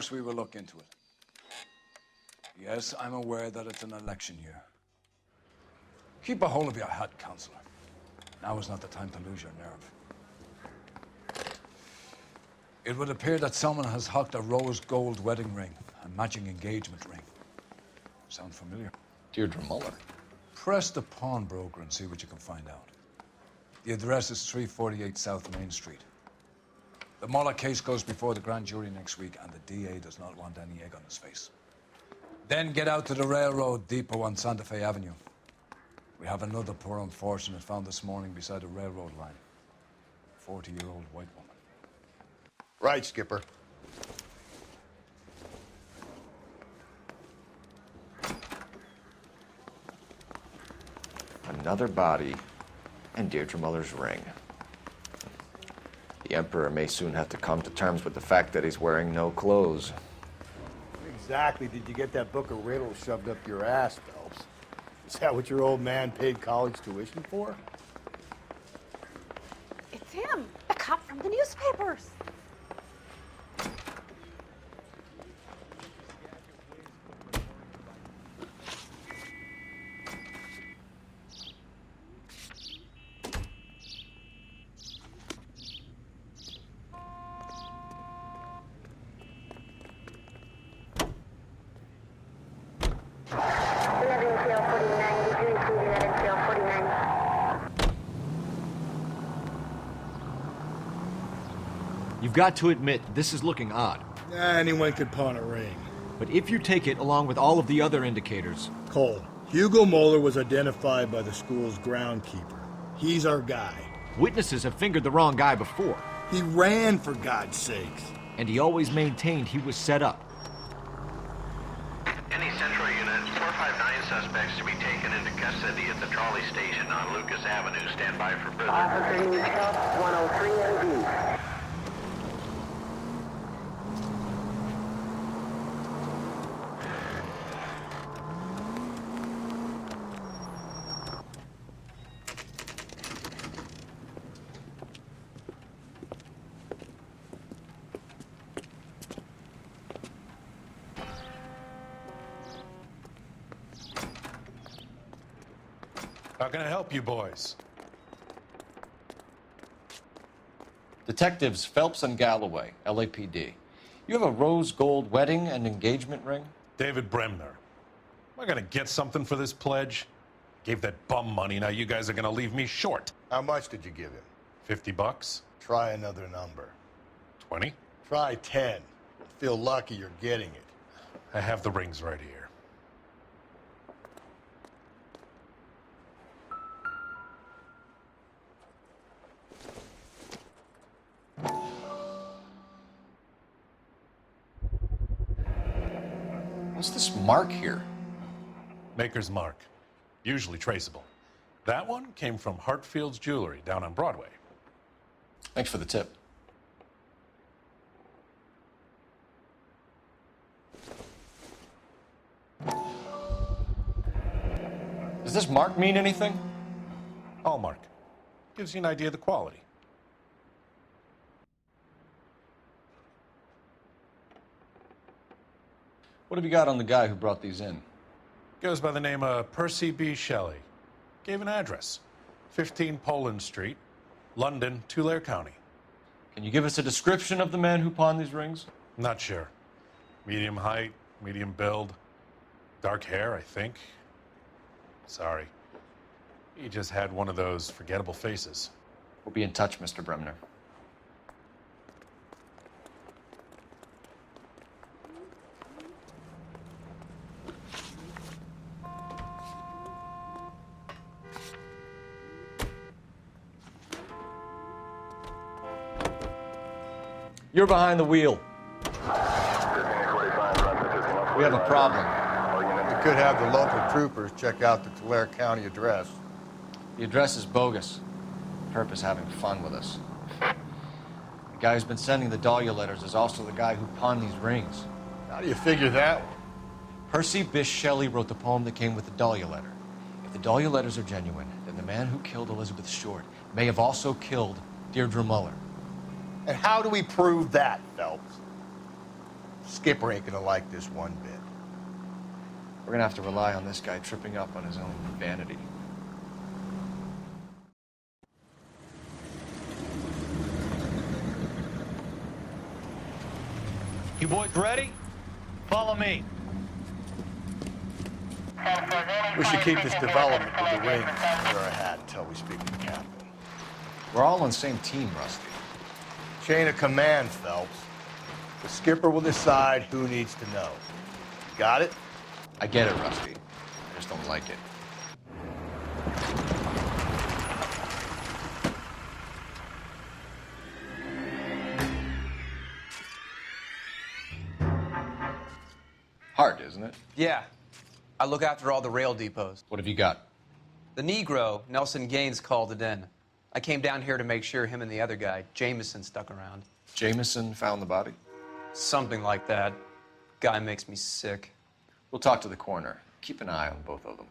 course we will look into it. Yes, I'm aware that it's an election year. Keep a hold of your hat, Counselor. Now is not the time to lose your nerve. It would appear that someone has hocked a rose gold wedding ring and matching engagement ring. Sound familiar? Deirdre Muller. Press the pawnbroker and see what you can find out. The address is 348 South Main Street. The Muller case goes before the grand jury next week, and the DA does not want any egg on his face. Then get out to the railroad depot on Santa Fe Avenue. We have another poor unfortunate found this morning beside a railroad line. 40-year-old white woman. Right, Skipper. Another body and Deirdre Muller's ring. The Emperor may soon have to come to terms with the fact that he's wearing no clothes. Exactly did you get that book of riddles shoved up your ass, Phelps? Is that what your old man paid college tuition for? It's him, the cop from the newspapers. You've got to admit, this is looking odd. Anyone could pawn a ring. But if you take it along with all of the other indicators... Cole, Hugo Moeller was identified by the school's groundkeeper. He's our guy. Witnesses have fingered the wrong guy before. He ran, for God's sakes. And he always maintained he was set up. Any central unit, 459 suspects to be taken into custody at the trolley station on Lucas Avenue. Stand by for further. Officer Newcastle, 103 MD. How can I help you boys? Detectives Phelps and Galloway, LAPD. You have a rose gold wedding and engagement ring? David Bremner. Am I gonna get something for this pledge? Gave that bum money, now you guys are gonna leave me short. How much did you give him? 50 bucks? Try another number. 20? Try 10. Feel lucky you're getting it. I have the rings right here. What's this mark here? Maker's mark. Usually traceable. That one came from Hartfield's Jewelry down on Broadway. Thanks for the tip. Does this mark mean anything? Hallmark. Gives you an idea of the quality. What have you got on the guy who brought these in? Goes by the name of Percy B. Shelley. Gave an address. 15 Poland Street, London, Tulare County. Can you give us a description of the man who pawned these rings? Not sure. Medium height, medium build, dark hair, I think. Sorry. He just had one of those forgettable faces. We'll be in touch, Mr. Bremner. You're behind the wheel. We have a problem. We could have the local troopers check out the Tulare County address. The address is bogus. Perp is having fun with us. The guy who's been sending the Dahlia letters is also the guy who pawned these rings. How do you figure that? Percy Bysshe Shelley wrote the poem that came with the Dahlia letter. If the Dahlia letters are genuine, then the man who killed Elizabeth Short may have also killed Deirdre Muller. And how do we prove that, Phelps? Skipper ain't gonna like this one bit. We're gonna have to rely on this guy tripping up on his own vanity. You boys ready? Follow me. We should keep this development with the wings under our hat until we speak to the captain. We're all on the same team, Rusty. Chain of command, Phelps. The skipper will decide who needs to know. Got it? I get it, Rusty. I just don't like it. Hard, isn't it? Yeah. I look after all the rail depots. What have you got? The Negro, Nelson Gaines, called it in. I came down here to make sure him and the other guy, Jameson, stuck around. Jameson found the body? Something like that. Guy makes me sick. We'll talk to the coroner. Keep an eye on both of them.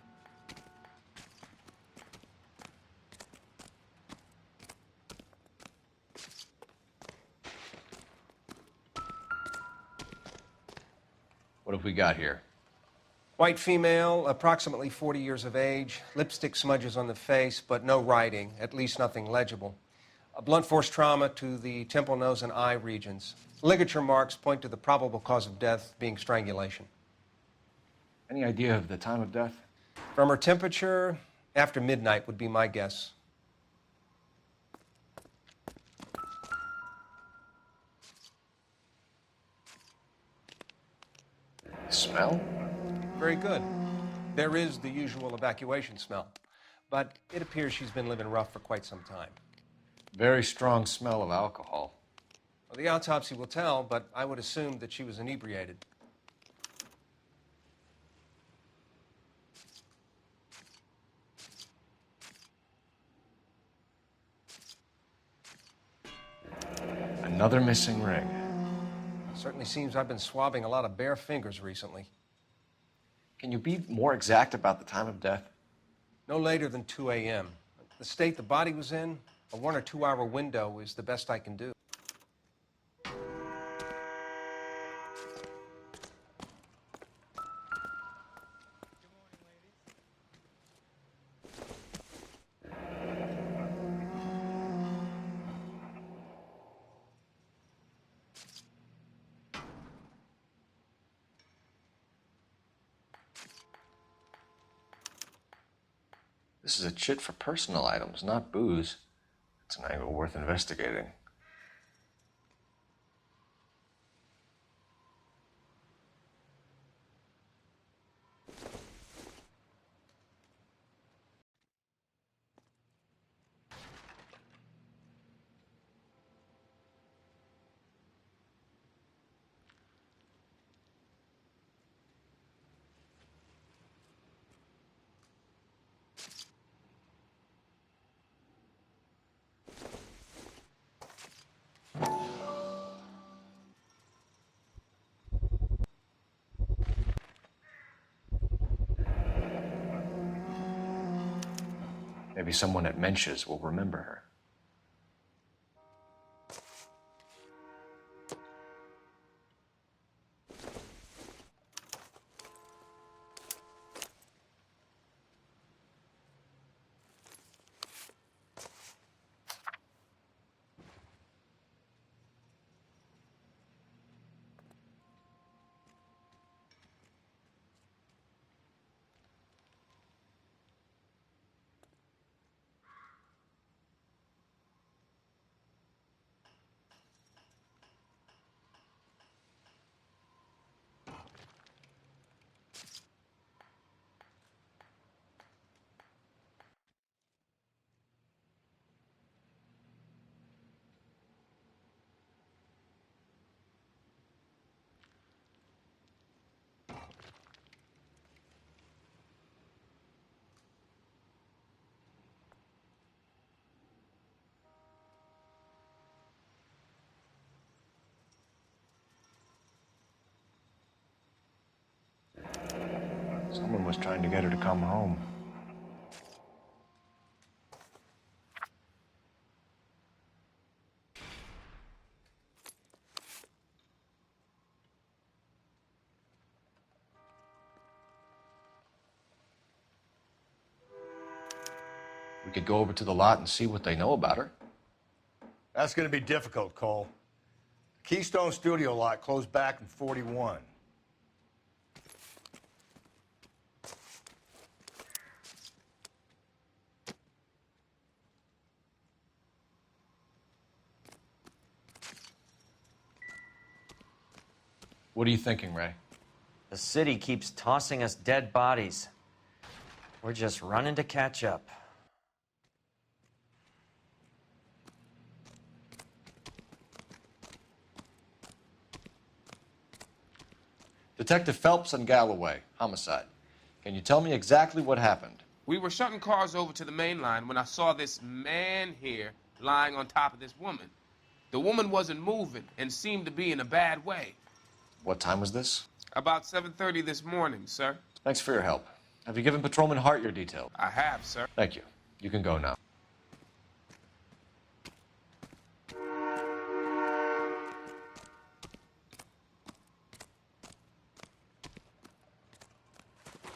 What have we got here? White female, approximately 40 years of age, lipstick smudges on the face, but no writing, at least nothing legible. A blunt force trauma to the temple, nose, and eye regions. Ligature marks point to the probable cause of death being strangulation. Any idea of the time of death? From her temperature, after midnight would be my guess. Smell? Very good. There is the usual evacuation smell, but it appears she's been living rough for quite some time. Very strong smell of alcohol. Well, the autopsy will tell, but I would assume that she was inebriated. Another missing ring. Certainly seems I've been swabbing a lot of bare fingers recently. Can you be more exact about the time of death? No later than 2 a.m. The state the body was in, a 1 or 2 hour window is the best I can do. This is a chit for personal items, not booze. It's an angle worth investigating. Maybe someone at Mensch's will remember her. Someone was trying to get her to come home. We could go over to the lot and see what they know about her. That's going to be difficult, Cole. Keystone Studio lot closed back in 41. What are you thinking, Ray? The city keeps tossing us dead bodies. We're just running to catch up. Detective Phelps and Galloway, homicide. Can you tell me exactly what happened? We were shutting cars over to the main line when I saw this man here lying on top of this woman. The woman wasn't moving and seemed to be in a bad way. What time was this? About 7:30 this morning, sir. Thanks for your help. Have you given Patrolman Hart your details? I have, sir. Thank you. You can go now.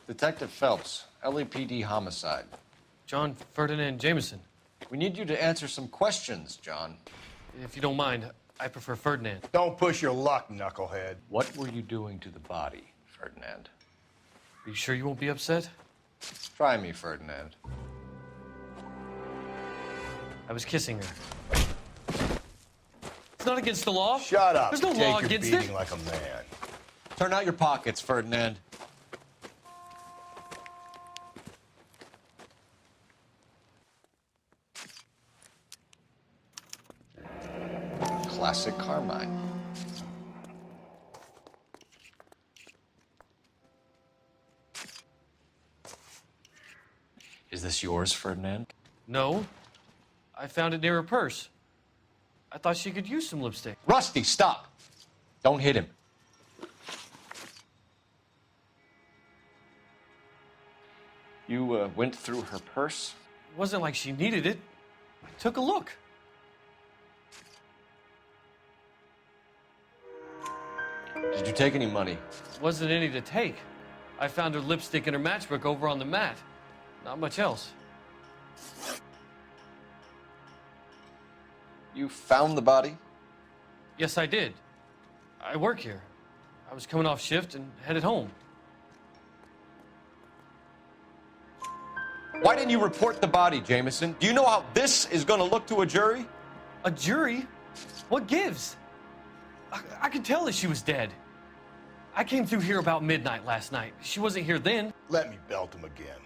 Detective Phelps, LAPD homicide. John Ferdinand Jameson. We need you to answer some questions, John. If you don't mind, I prefer Ferdinand. Don't push your luck, knucklehead. What were you doing to the body, Ferdinand? Are you sure you won't be upset? Try me, Ferdinand. I was kissing her. It's not against the law. Shut up. There's no Take law your against beating it. like a man. Turn out your pockets, Ferdinand. Classic Carmine. Is this yours, Ferdinand? No. I found it near her purse. I thought she could use some lipstick. Rusty, stop! Don't hit him. You went through her purse? It wasn't like she needed it. I took a look. Did you take any money? Wasn't any to take. I found her lipstick and her matchbook over on the mat. Not much else. You found the body? Yes, I did. I work here. I was coming off shift and headed home. Why didn't you report the body, Jameson? Do you know how this is going to look to a jury? A jury? What gives? I could tell that she was dead. I came through here about midnight last night. She wasn't here then. Let me belt him again.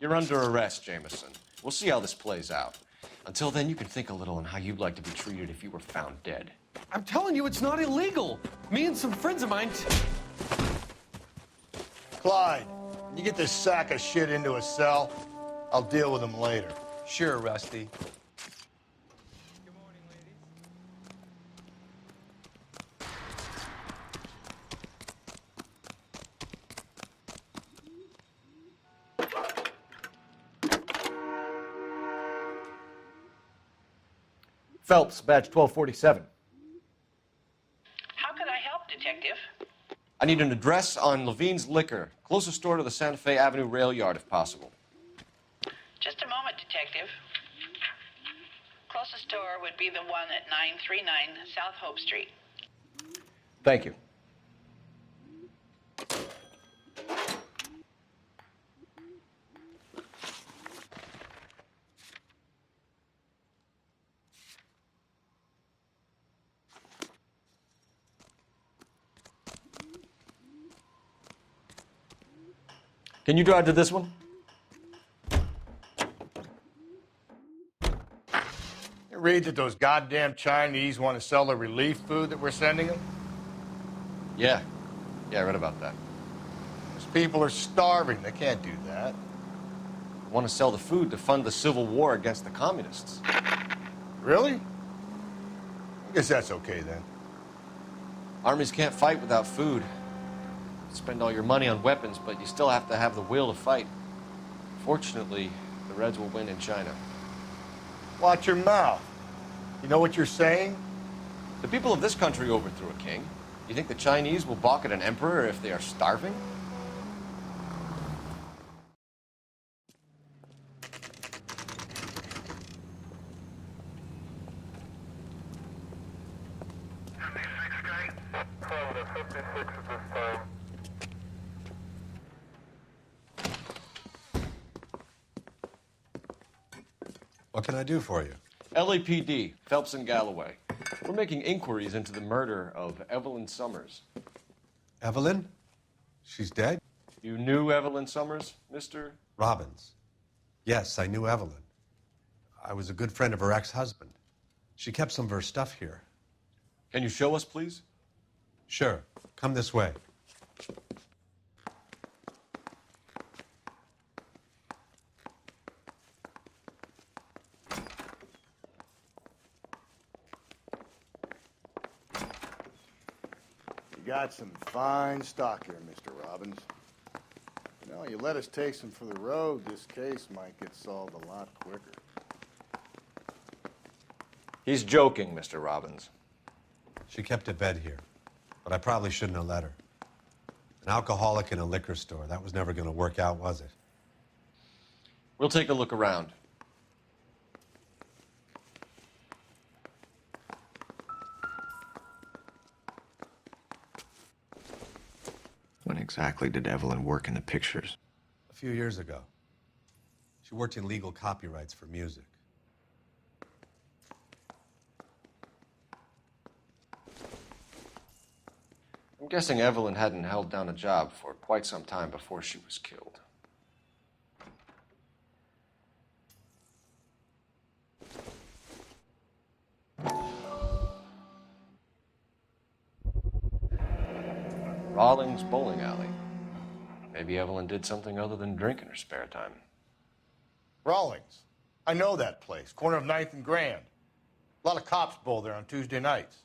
You're under arrest, Jameson. We'll see how this plays out. Until then, you can think a little on how you'd like to be treated if you were found dead. I'm telling you, it's not illegal. Me and some friends of mine... Clyde, when you get this sack of shit into a cell, I'll deal with him later. Sure, Rusty. Phelps, badge 1247. How can I help, Detective? I need an address on Levine's Liquor. Closest store to the Santa Fe Avenue rail yard, if possible. Just a moment, Detective. Closest store would be the one at 939 South Hope Street. Thank you. Can you drive to this one? You read that those goddamn Chinese want to sell the relief food that we're sending them? Yeah. Yeah, I read about that. Those people are starving. They can't do that. They want to sell the food to fund the civil war against the communists. Really? I guess that's okay then. Armies can't fight without food. You spend all your money on weapons, but you still have to have the will to fight. Fortunately, the Reds will win in China. Watch your mouth. You know what you're saying? The people of this country overthrew a king. You think the Chinese will balk at an emperor if they are starving? What can I do for you? LAPD, Phelps and Galloway. We're making inquiries into the murder of Evelyn Summers. Evelyn? She's dead? You knew Evelyn Summers, Mr. Robbins. Yes, I knew Evelyn. I was a good friend of her ex-husband. She kept some of her stuff here. Can you show us, please? Sure. Come this way. You got some fine stock here, Mr. Robbins. You know, you let us take some for the road, this case might get solved a lot quicker. He's joking, Mr. Robbins. She kept a bed here, but I probably shouldn't have let her. An alcoholic in a liquor store, that was never going to work out, was it? We'll take a look around. When exactly did Evelyn work in the pictures? A few years ago. She worked in legal copyrights for music. I'm guessing Evelyn hadn't held down a job for quite some time before she was killed. Rawlings Bowling Alley. Maybe Evelyn did something other than drink in her spare time. Rawlings. I know that place. Corner of 9th and Grand. A lot of cops bowl there on Tuesday nights.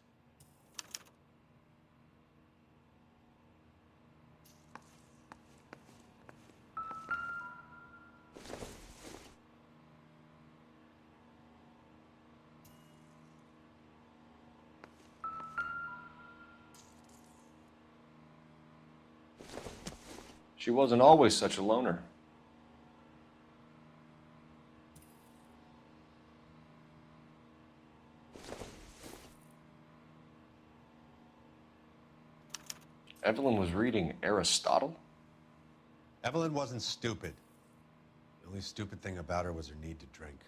She wasn't always such a loner. Evelyn was reading Aristotle? Evelyn wasn't stupid. The only stupid thing about her was her need to drink.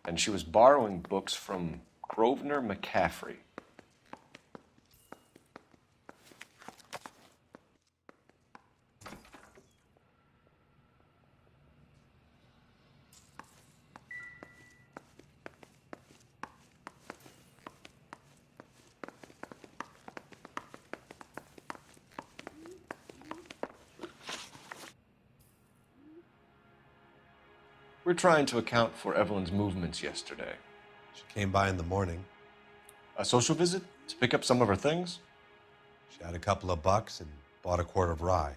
And she was borrowing books from Grosvenor McCaffrey. We're trying to account for Evelyn's movements yesterday. She came by in the morning. A social visit? To pick up some of her things? She had a couple of bucks and bought a quart of rye.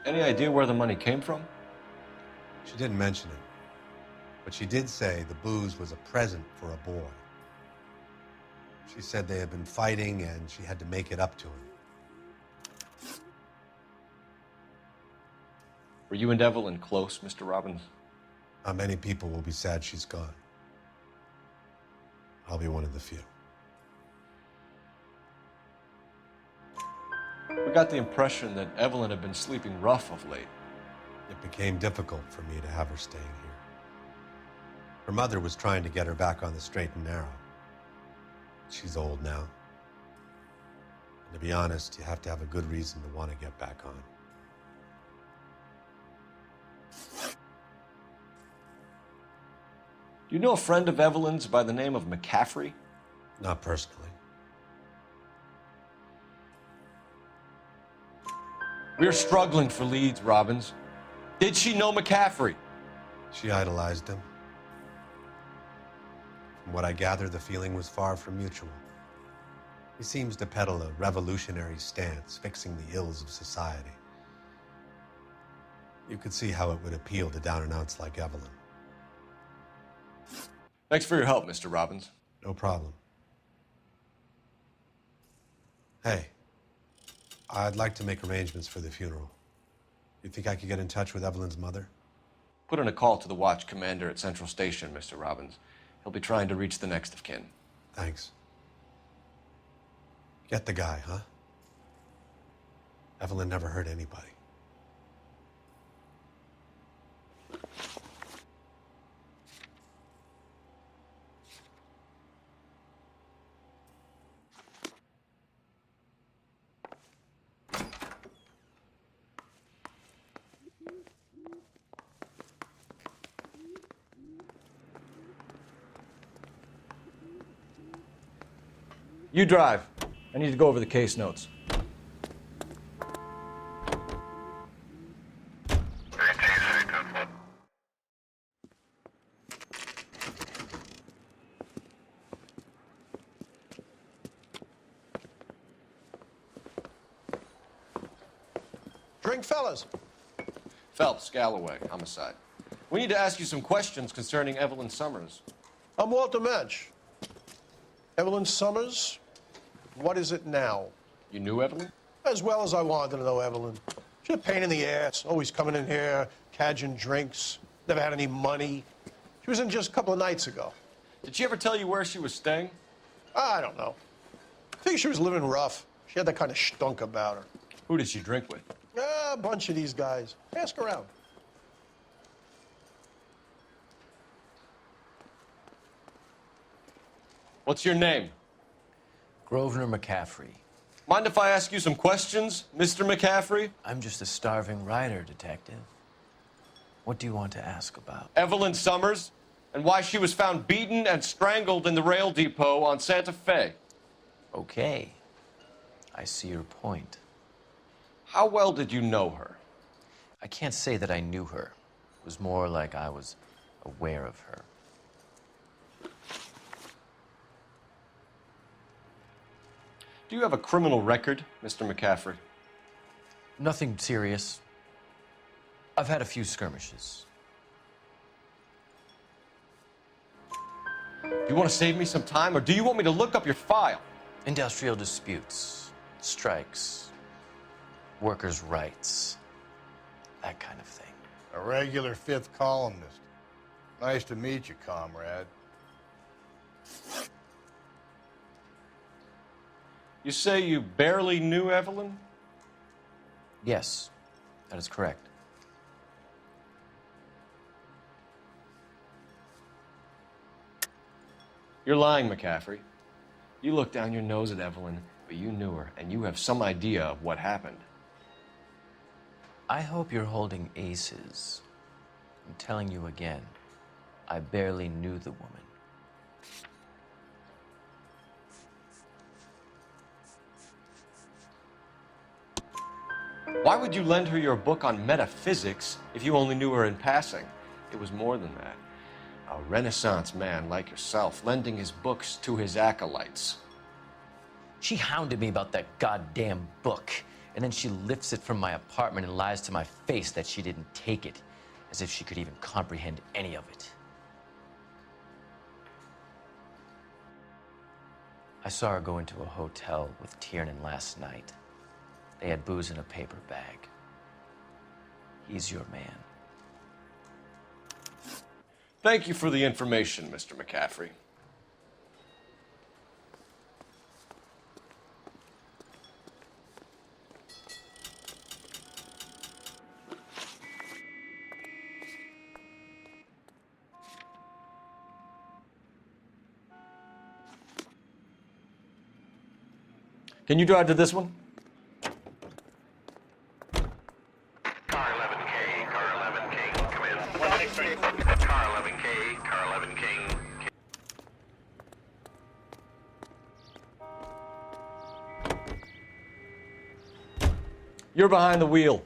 Any idea where the money came from? She didn't mention it, but she did say the booze was a present for a boy. She said they had been fighting and she had to make it up to him. Were you and Evelyn close, Mr. Robbins? Not many people will be sad she's gone. I'll be one of the few. We got the impression that Evelyn had been sleeping rough of late. It became difficult for me to have her staying here. Her mother was trying to get her back on the straight and narrow. She's old now. And to be honest, you have to have a good reason to want to get back on. Do you know a friend of Evelyn's by the name of McCaffrey? Not personally. We're struggling for leads, Robbins. Did she know McCaffrey? She idolized him. From what I gather, the feeling was far from mutual. He seems to peddle a revolutionary stance, fixing the ills of society. You could see how it would appeal to down-and-outs like Evelyn. Thanks for your help, Mr. Robbins. No problem. Hey, I'd like to make arrangements for the funeral. You think I could get in touch with Evelyn's mother? Put in a call to the watch commander at Central Station, Mr. Robbins. He'll be trying to reach the next of kin. Thanks. Get the guy, huh? Evelyn never hurt anybody. You drive. I need to go over the case notes. Drink, fellas. Phelps, Galloway, homicide. We need to ask you some questions concerning Evelyn Summers. I'm Walter Mensch. Evelyn Summers, what is it now? You knew Evelyn? As well as I wanted to know Evelyn. She's a pain in the ass, always coming in here, cadging drinks, never had any money. She was in just a couple of nights ago. Did she ever tell you where she was staying? I don't know. I think she was living rough. She had that kind of stunk about her. Who did she drink with? A bunch of these guys. Ask around. What's your name? Grosvenor McCaffrey. Mind if I ask you some questions, Mr. McCaffrey? I'm just a starving writer, detective. What do you want to ask about? Evelyn Summers, and why she was found beaten and strangled in the rail depot on Santa Fe. Okay. I see your point. How well did you know her? I can't say that I knew her. It was more like I was aware of her. Do you have a criminal record, Mr. McCaffrey? Nothing serious. I've had a few skirmishes. Do you want to save me some time, or do you want me to look up your file? Industrial disputes, strikes, workers' rights, that kind of thing. A regular fifth columnist. Nice to meet you, comrade. You say you barely knew Evelyn? Yes, that is correct. You're lying, McCaffrey. You looked down your nose at Evelyn, but you knew her, and you have some idea of what happened. I hope you're holding aces. I'm telling you again, I barely knew the woman. Why would you lend her your book on metaphysics if you only knew her in passing? It was more than that. A Renaissance man like yourself, lending his books to his acolytes. She hounded me about that goddamn book, and then she lifts it from my apartment and lies to my face that she didn't take it, as if she could even comprehend any of it. I saw her go into a hotel with Tiernan last night. They had booze in a paper bag. He's your man. Thank you for the information, Mr. McCaffrey. Can you drive to this one? Car 11K, car 11 King, come in. Car 11K, car 11 King. You're behind the wheel.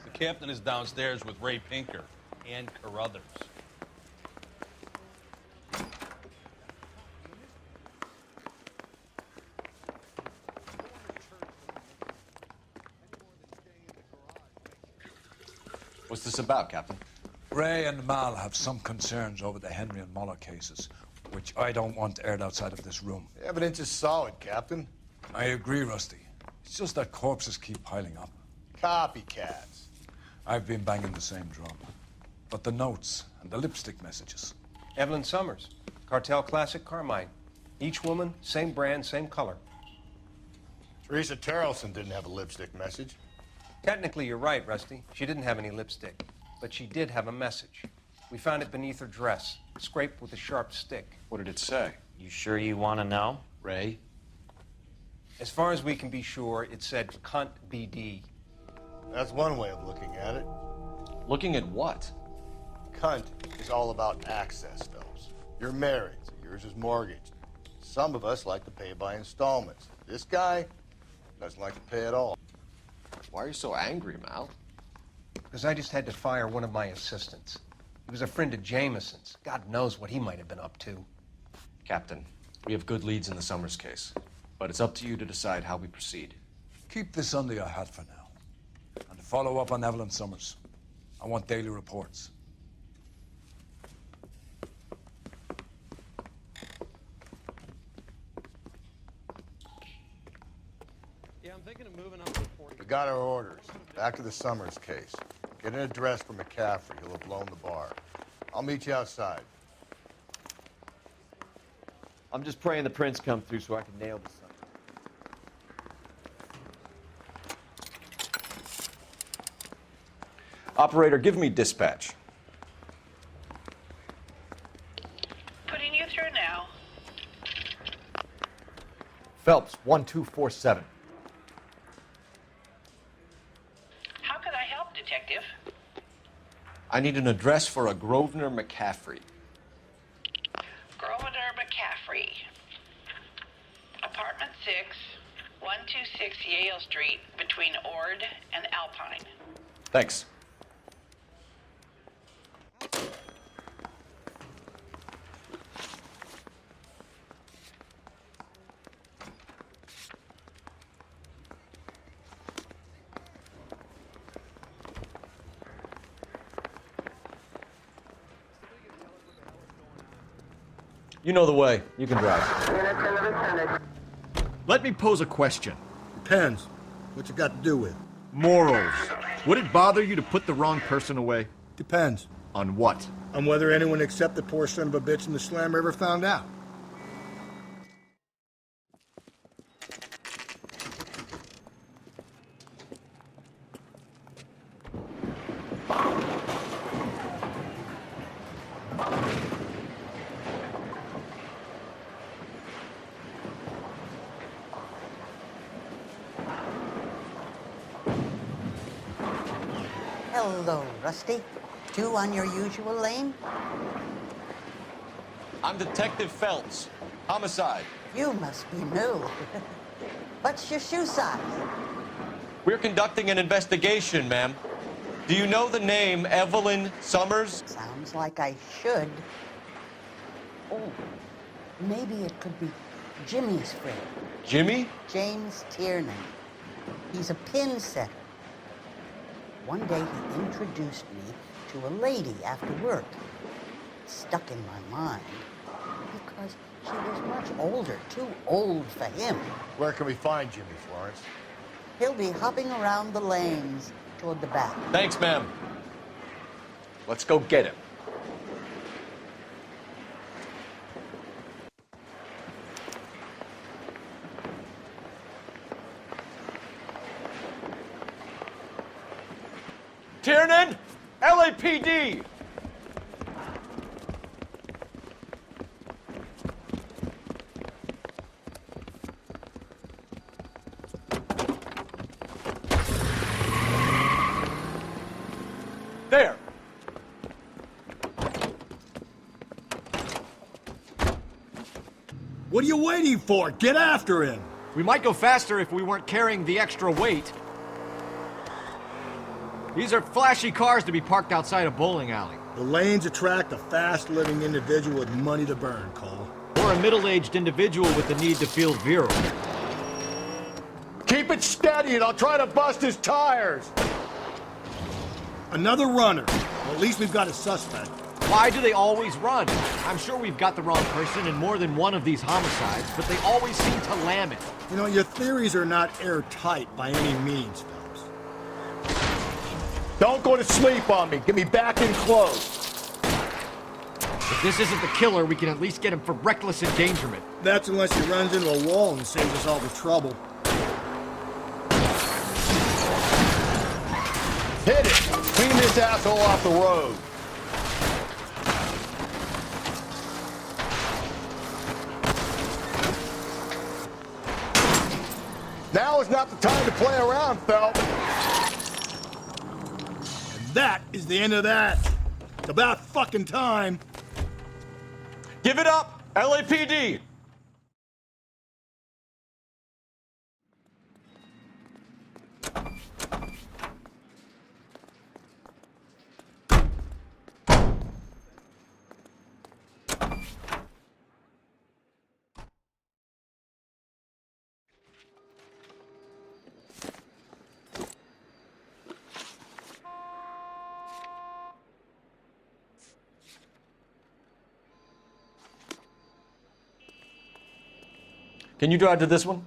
The captain is downstairs with Ray Pinker and Carruthers. What's this about, Captain? Ray and Mal have some concerns over the Henry and Muller cases, which I don't want aired outside of this room. The evidence is solid, Captain. I agree, Rusty. It's just that corpses keep piling up. Copycats. I've been banging the same drum. But the notes and the lipstick messages. Evelyn Summers, Cartel Classic Carmine. Each woman, same brand, same color. Teresa Terrelson didn't have a lipstick message. Technically, you're right, Rusty. She didn't have any lipstick, but she did have a message. We found it beneath her dress, scraped with a sharp stick. What did it say? You sure you want to know? Ray? As far as we can be sure, it said cunt BD. That's one way of looking at it. Looking at what? Cunt is all about access, Phelps. You're married, so yours is mortgaged. Some of us like to pay by installments. This guy doesn't like to pay at all. Why are you so angry, Mal? Because I just had to fire one of my assistants. He was a friend of Jameson's. God knows what he might have been up to. Captain, we have good leads in the Summers case, but it's up to you to decide how we proceed. Keep this under your hat for now. And follow up on Evelyn Summers. I want daily reports. Yeah, I'm thinking of moving up to 40. We got our orders. Back to the Summers case. Get an address for McCaffrey. He'll have blown the bar. I'll meet you outside. I'm just praying the prints come through so I can nail this son. Operator, give me dispatch. Putting you through now. Phelps, 1247. How can I help, Detective? I need an address for a Grosvenor McCaffrey. Grosvenor McCaffrey. Apartment 6, 126 Yale Street, between Ord and Alpine. Thanks. You know the way. You can drive. Let me pose a question. Depends. What you got to do with? Morals. Would it bother you to put the wrong person away? Depends. On what? On whether anyone except the poor son of a bitch in the slammer ever found out. Hello, Rusty. Two on your usual lane? I'm Detective Phelps. Homicide. You must be new. What's your shoe size? We're conducting an investigation, ma'am. Do you know the name Evelyn Summers? Sounds like I should. Oh, maybe it could be Jimmy's friend. Jimmy? James Tiernan. He's a pin setter. One day he introduced me to a lady after work. It stuck in my mind because she was much older, too old for him. Where can we find Jimmy, Florence? He'll be hopping around the lanes toward the back. Thanks, ma'am. Let's go get him. Tiernan! LAPD! There! What are you waiting for? Get after him! We might go faster if we weren't carrying the extra weight. These are flashy cars to be parked outside a bowling alley. The lanes attract a fast-living individual with money to burn, Cole. Or a middle-aged individual with the need to feel virile. Keep it steady and I'll try to bust his tires! Another runner. Well, at least we've got a suspect. Why do they always run? I'm sure we've got the wrong person in more than one of these homicides, but they always seem to lam it. You know, your theories are not airtight by any means, Phelps. Don't go to sleep on me. Get me back in close. If this isn't the killer, we can at least get him for reckless endangerment. That's unless he runs into a wall and saves us all the trouble. Hit it! Clean this asshole off the road. Now is not the time to play around, Phelps. And that is the end of that. It's about fucking time. Give it up, LAPD! Can you drive to this one?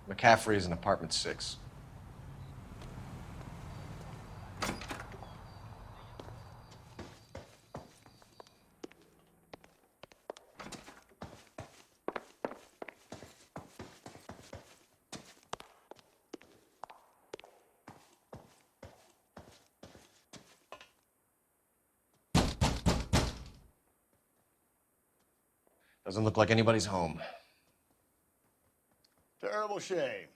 McCaffrey is in apartment 6. Doesn't look like anybody's home. Terrible shame.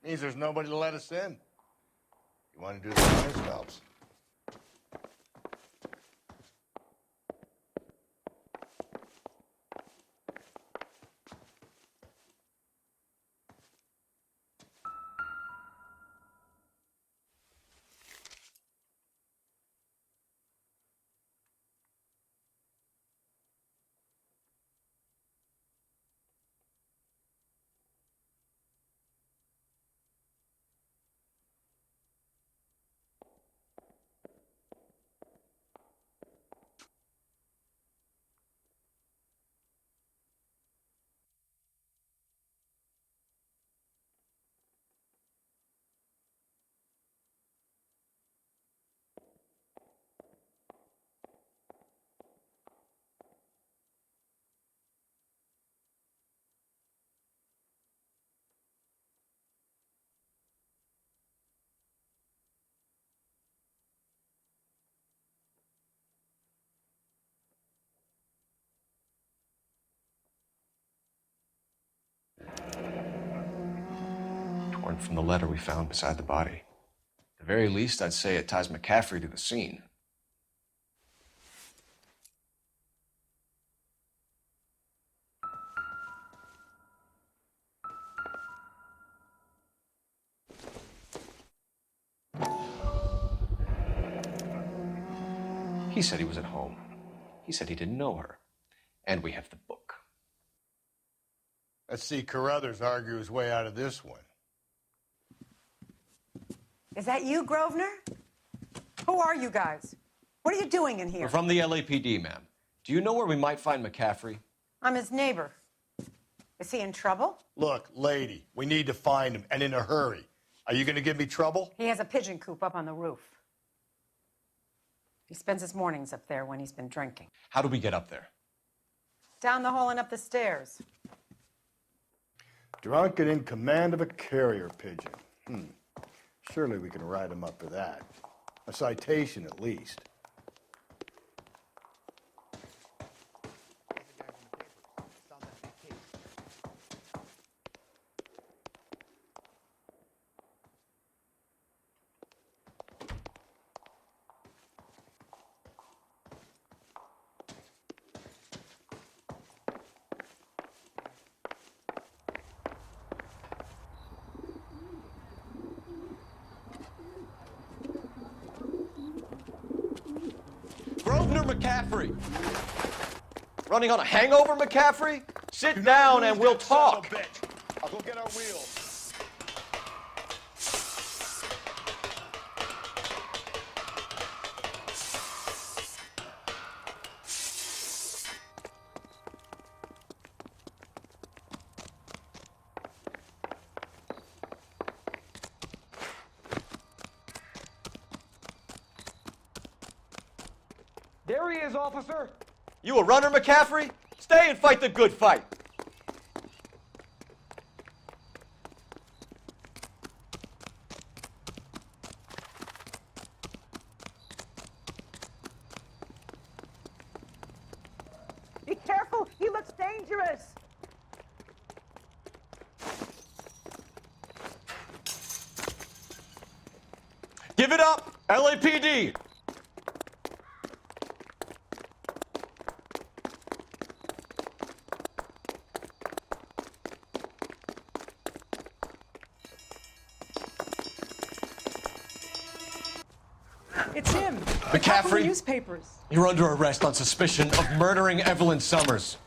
Means there's nobody to let us in. You want to do the honors, Phelps? Torn from the letter we found beside the body. At the very least, I'd say it ties McCaffrey to the scene. He said he was at home. He said he didn't know her. And we have the book. Let's see Carruthers argue his way out of this one. Is that you, Grosvenor? Who are you guys? What are you doing in here? We're from the LAPD, ma'am. Do you know where we might find McCaffrey? I'm his neighbor. Is he in trouble? Look, lady, we need to find him, and in a hurry. Are you going to give me trouble? He has a pigeon coop up on the roof. He spends his mornings up there when he's been drinking. How do we get up there? Down the hall and up the stairs. Drunk and in command of a carrier pigeon. Surely we can write him up for that. A citation, at least. McCaffrey? Running on a hangover, McCaffrey? Sit down and we'll talk. I'll go get our wheels. There he is, officer. You a runner, McCaffrey? Stay and fight the good fight. Be careful, he looks dangerous. Give it up, LAPD. It's him. McCaffrey, Newspapers. you're under arrest on suspicion of murdering Evelyn Summers.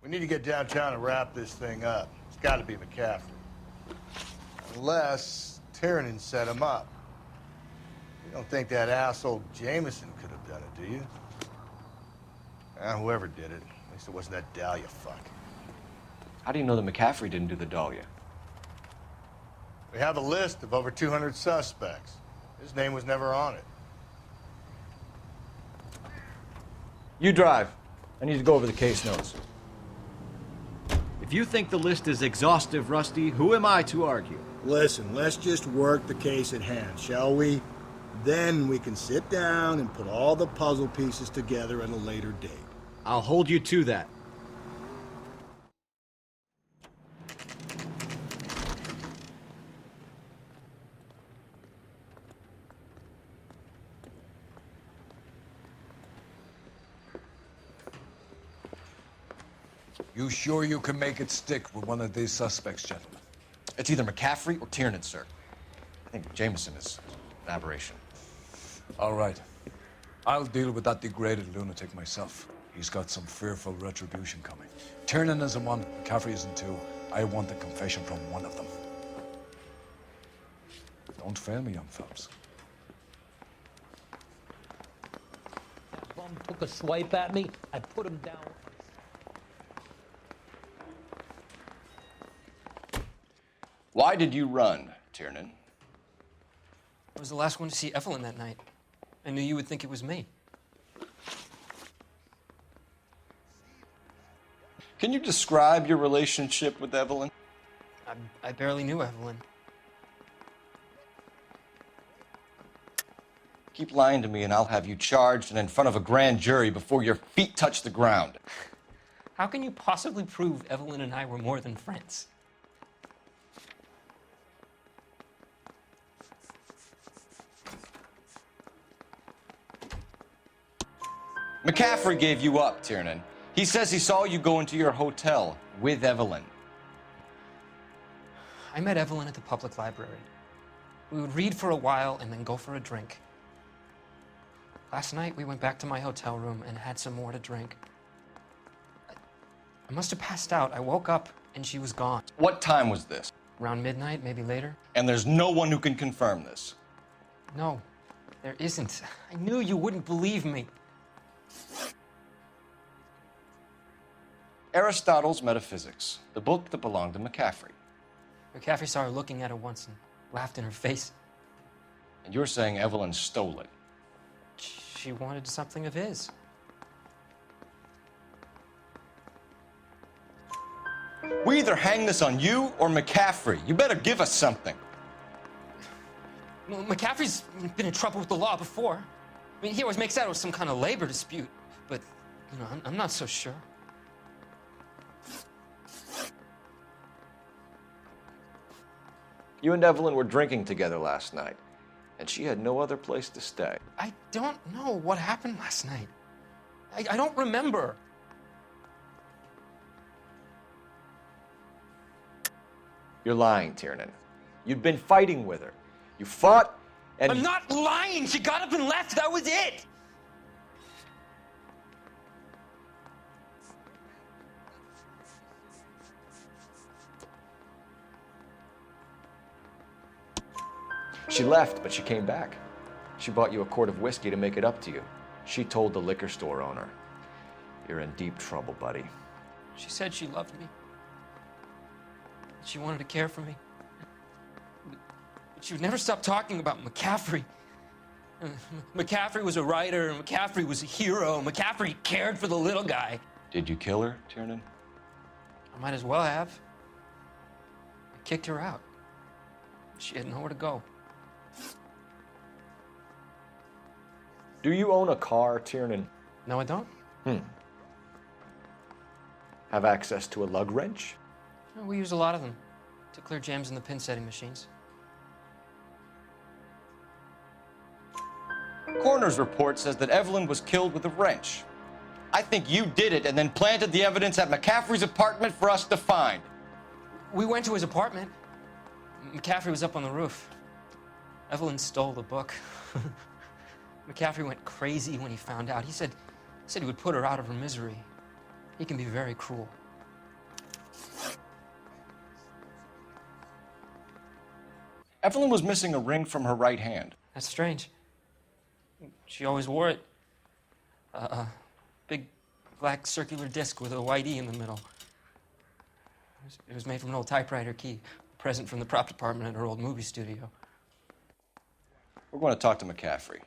We need to get downtown and wrap this thing up. It's got to be McCaffrey. Unless Tiernan set him up. You don't think that asshole Jameson could have done it, do you? Whoever did it. At least it wasn't that Dahlia fuck. How do you know that McCaffrey didn't do the Dahlia? We have a list of over 200 suspects. His name was never on it. You drive. I need to go over the case notes. If you think the list is exhaustive, Rusty, who am I to argue? Listen, let's just work the case at hand, shall we? Then we can sit down and put all the puzzle pieces together at a later date. I'll hold you to that. You sure you can make it stick with one of these suspects, gentlemen? It's either McCaffrey or Tiernan, sir. I think Jameson is an aberration. All right. I'll deal with that degraded lunatic myself. He's got some fearful retribution coming. Tiernan isn't one, McCaffrey isn't two. I want the confession from one of them. Don't fail me, young Phelps. That bum took a swipe at me. I put him down. Why did you run, Tiernan? I was the last one to see Evelyn that night. I knew you would think it was me. Can you describe your relationship with Evelyn? I barely knew Evelyn. Keep lying to me and I'll have you charged and in front of a grand jury before your feet touch the ground. How can you possibly prove Evelyn and I were more than friends? McCaffrey gave you up, Tiernan. He says he saw you go into your hotel with Evelyn. I met Evelyn at the public library. We would read for a while and then go for a drink. Last night, we went back to my hotel room and had some more to drink. I must have passed out. I woke up and she was gone. What time was this? Around midnight, maybe later. And there's no one who can confirm this. No, there isn't. I knew you wouldn't believe me. Aristotle's Metaphysics, the book that belonged to McCaffrey. McCaffrey saw her looking at it once and laughed in her face. And you're saying Evelyn stole it? She wanted something of his. We either hang this on you or McCaffrey. You better give us something. Well, McCaffrey's been in trouble with the law before. I mean, he always makes out it was some kind of labor dispute, but, you know, I'm not so sure. You and Evelyn were drinking together last night, and she had no other place to stay. I don't know what happened last night. I don't remember. You're lying, Tiernan. You'd been fighting with her. You fought, And I'm not lying. She got up and left. That was it. She left, but she came back. She bought you a quart of whiskey to make it up to you. She told the liquor store owner. You're in deep trouble, buddy. She said she loved me. She wanted to care for me. But she would never stop talking about McCaffrey. McCaffrey was a writer, and McCaffrey was a hero. McCaffrey cared for the little guy. Did you kill her, Tiernan? I might as well have. I kicked her out. She had nowhere to go. Do you own a car, Tiernan? No, I don't. Have access to a lug wrench? We use a lot of them to clear jams in the pin setting machines. Coroner's report says that Evelyn was killed with a wrench. I think you did it and then planted the evidence at McCaffrey's apartment for us to find. We went to his apartment. McCaffrey was up on the roof. Evelyn stole the book. McCaffrey went crazy when he found out. He said he would put her out of her misery. He can be very cruel. Evelyn was missing a ring from her right hand. That's strange. She always wore it. A big black circular disc with a white E in the middle. It was made from an old typewriter key, a present from the prop department at her old movie studio. We're going to talk to McCaffrey.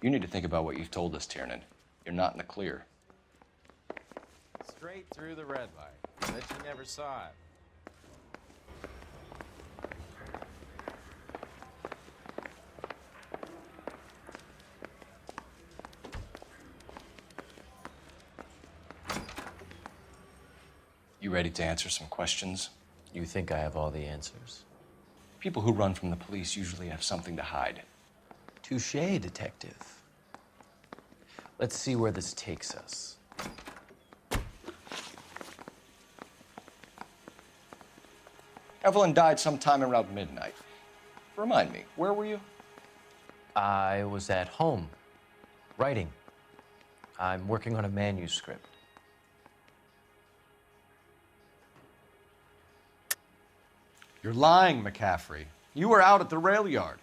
You need to think about what you've told us, Tiernan. You're not in the clear. Straight through the red light. Bet you never saw it. You ready to answer some questions? You think I have all the answers? People who run from the police usually have something to hide. Touché, detective. Let's see where this takes us. Evelyn died sometime around midnight. Remind me, where were you? I was at home, writing. I'm working on a manuscript. You're lying, McCaffrey. You were out at the rail yard.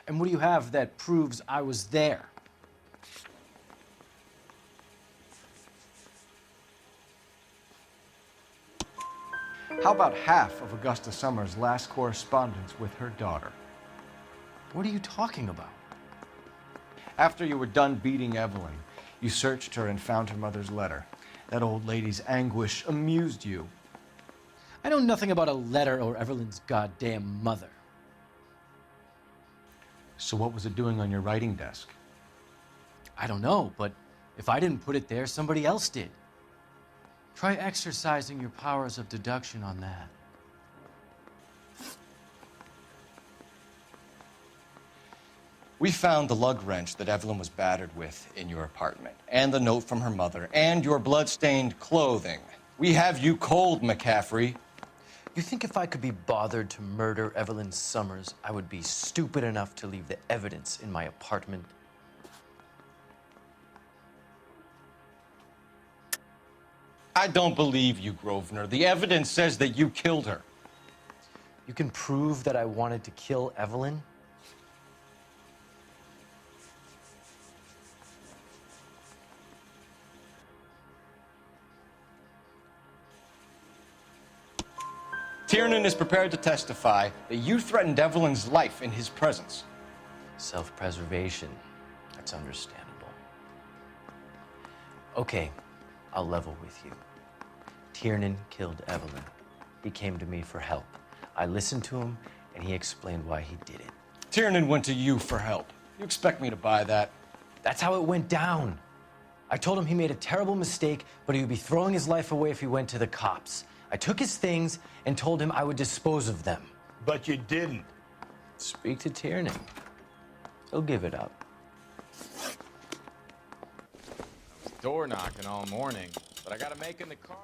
And what do you have that proves I was there? How about half of Augusta Summers' last correspondence with her daughter? What are you talking about? After you were done beating Evelyn, you searched her and found her mother's letter. That old lady's anguish amused you. I know nothing about a letter or Evelyn's goddamn mother. So what was it doing on your writing desk? I don't know, but if I didn't put it there, somebody else did. Try exercising your powers of deduction on that. We found the lug wrench that Evelyn was battered with in your apartment, and the note from her mother, and your blood-stained clothing. We have you cold, McCaffrey. You think if I could be bothered to murder Evelyn Summers, I would be stupid enough to leave the evidence in my apartment? I don't believe you, Grosvenor. The evidence says that you killed her. You can prove that I wanted to kill Evelyn? Tiernan is prepared to testify that you threatened Evelyn's life in his presence. Self-preservation. That's understandable. Okay, I'll level with you. Tiernan killed Evelyn. He came to me for help. I listened to him, and he explained why he did it. Tiernan went to you for help. You expect me to buy that? That's how it went down. I told him he made a terrible mistake, but he would be throwing his life away if he went to the cops. I took his things and told him I would dispose of them. But you didn't. Speak to Tiernan. He'll give it up. Door knocking all morning, but I gotta make in the car.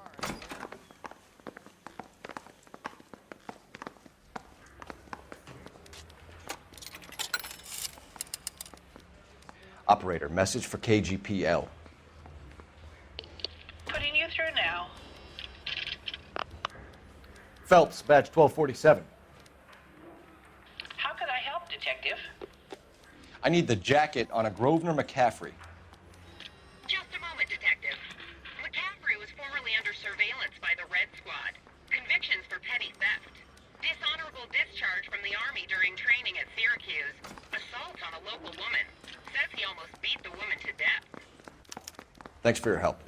Operator, message for KGPL. Putting you through now. Phelps, badge 1247. How could I help, Detective? I need the jacket on a Grosvenor McCaffrey. Just a moment, Detective. McCaffrey was formerly under surveillance by the Red Squad. Convictions for petty theft. Dishonorable discharge from the Army during training at Syracuse. Assault on a local woman. Says he almost beat the woman to death. Thanks for your help.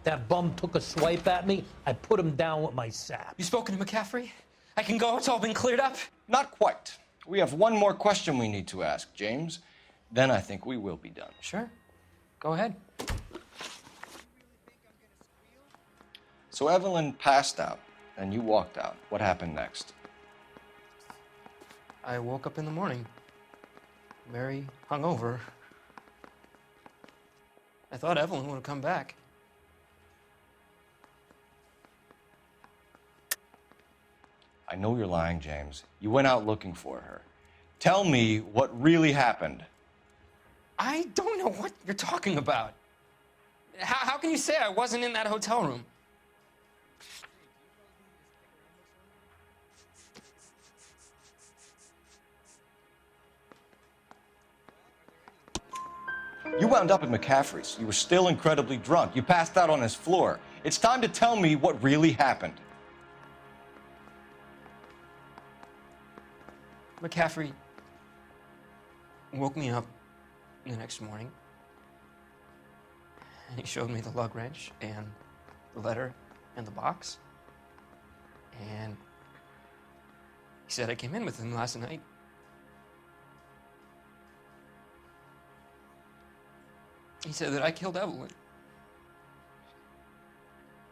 That bum took a swipe at me. I put him down with my sap. You spoken to McCaffrey? I can go? It's all been cleared up? Not quite. We have one more question we need to ask, James. Then I think we will be done. Sure. Go ahead. So Evelyn passed out, and you walked out. What happened next? I woke up in the morning, very hungover. I thought Evelyn would have come back. I know you're lying, James. You went out looking for her. Tell me what really happened. I don't know what you're talking about. How can you say I wasn't in that hotel room? You wound up at McCaffrey's. You were still incredibly drunk. You passed out on his floor. It's time to tell me what really happened. McCaffrey woke me up the next morning, and he showed me the lug wrench and the letter and the box, and he said I came in with him last night. He said that I killed Evelyn,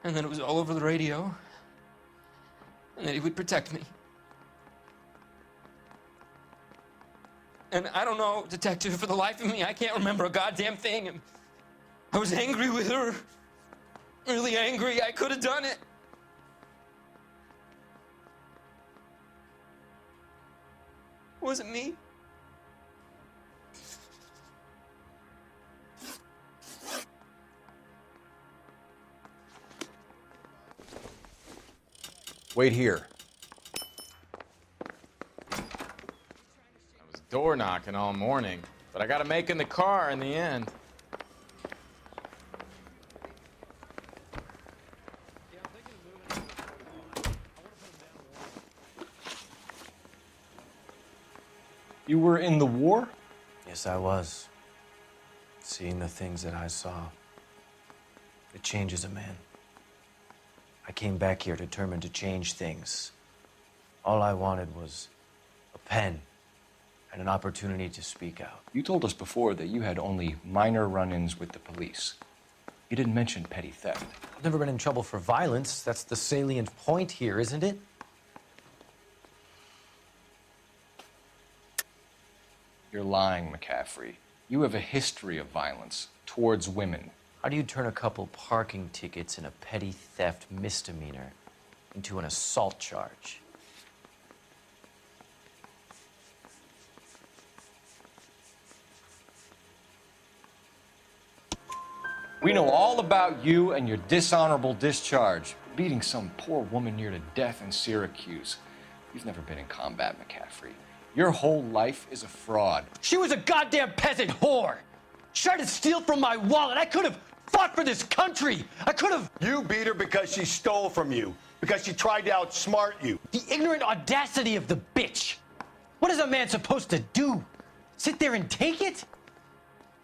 and that it was all over the radio, and that he would protect me. And I don't know, Detective, for the life of me, I can't remember a goddamn thing. And I was angry with her. Really angry. I could have done it. Was it me? Wait here. Door knocking all morning, but I got to make in the car in the end. You were in the war? Yes, I was. Seeing the things that I saw, it changes a man. I came back here determined to change things. All I wanted was a pen and an opportunity to speak out. You told us before that you had only minor run-ins with the police. You didn't mention petty theft. I've never been in trouble for violence. That's the salient point here, isn't it? You're lying, McCaffrey. You have a history of violence towards women. How do you turn a couple parking tickets and a petty theft misdemeanor into an assault charge? We know all about you and your dishonorable discharge, beating some poor woman near to death in Syracuse. You've never been in combat, McCaffrey. Your whole life is a fraud. She was a goddamn peasant whore. She tried to steal from my wallet. I could have fought for this country. I could have. You beat her because she stole from you, because she tried to outsmart you. The ignorant audacity of the bitch. What is a man supposed to do? Sit there and take it?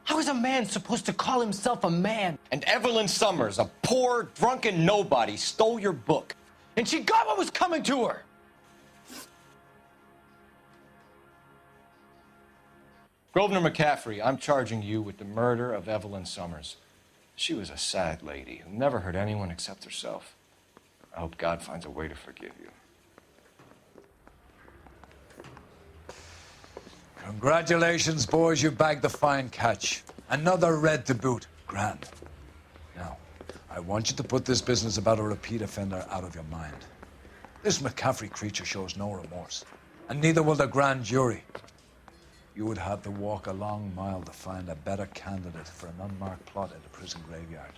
How is a man supposed to call himself a man? And Evelyn Summers, a poor, drunken nobody, stole your book. And she got what was coming to her. Grosvenor McCaffrey, I'm charging you with the murder of Evelyn Summers. She was a sad lady who never hurt anyone except herself. I hope God finds a way to forgive you. Congratulations, boys. You bagged the fine catch. Another red to boot. Grand. Now, I want you to put this business about a repeat offender out of your mind. This McCaffrey creature shows no remorse, and neither will the grand jury. You would have to walk a long mile to find a better candidate for an unmarked plot in the prison graveyard.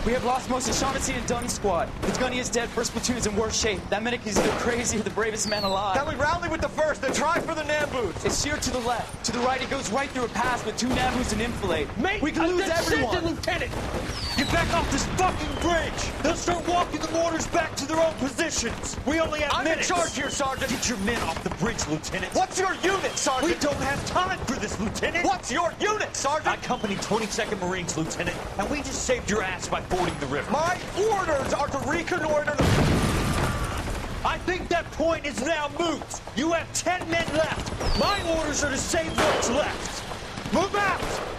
We have lost most of Shaughnessy and Dunn's squad. The gunny is dead, first platoon's in worse shape. That medic is either crazy or the bravest man alive. Can we rally with the first and try for the Nambus? It's sheer to the left. To the right, it goes right through a pass with 2 Nambus and enfilade. Mate, we can lose everyone. Lieutenant! Get back off this fucking bridge! They'll start walking the mortars back to their own positions. We only have minutes. I'm in charge here, Sergeant. Get your men off the bridge, Lieutenant. What's your unit, Sergeant? We don't have time for this, Lieutenant. What's your unit, Sergeant? I company 22nd Marines, Lieutenant, and we just saved your ass by fording the river. My orders are to reconnoiter the... I think that point is now moot. You have 10 men left. My orders are to save what's left. Move out!